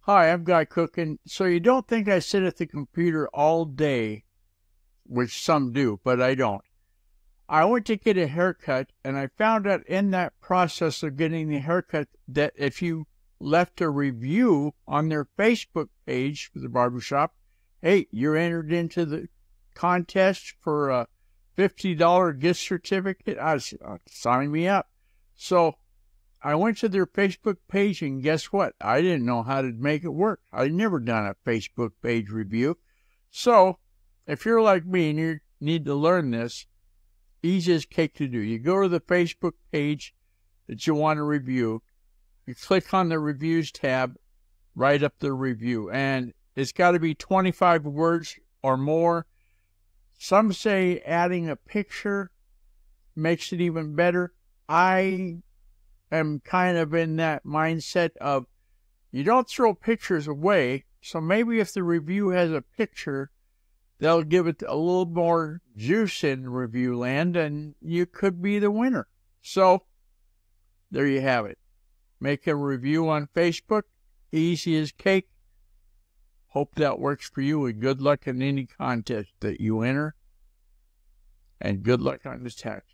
Hi, I'm Guy Cook, and so you don't think I sit at the computer all day, which some do, but I don't. I went to get a haircut, and I found out in that process of getting the haircut that if you left a review on their Facebook page for the barbershop, hey, you're entered into the contest for a $50 gift certificate. I was signing me up. So I went to their Facebook page, and guess what? I didn't know how to make it work. I'd never done a Facebook page review. So if you're like me and you need to learn this, easy as cake to do. You go to the Facebook page that you want to review. You click on the Reviews tab, write up the review, and it's got to be 25 words or more. Some say adding a picture makes it even better. I am kind of in that mindset of you don't throw pictures away, so maybe if the review has a picture, they'll give it a little more juice in review land, and you could be the winner. So there you have it. Make a review on Facebook, easy as cake. Hope that works for you, and good luck in any contest that you enter, and good luck on the taxes.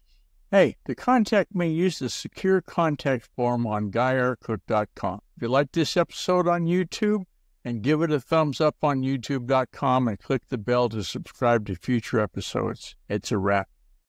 Hey, to contact me, use the secure contact form on theguyrcookreport.com. If you like this episode on YouTube, and give it a thumbs up on youtube.com and click the bell to subscribe to future episodes. It's a wrap.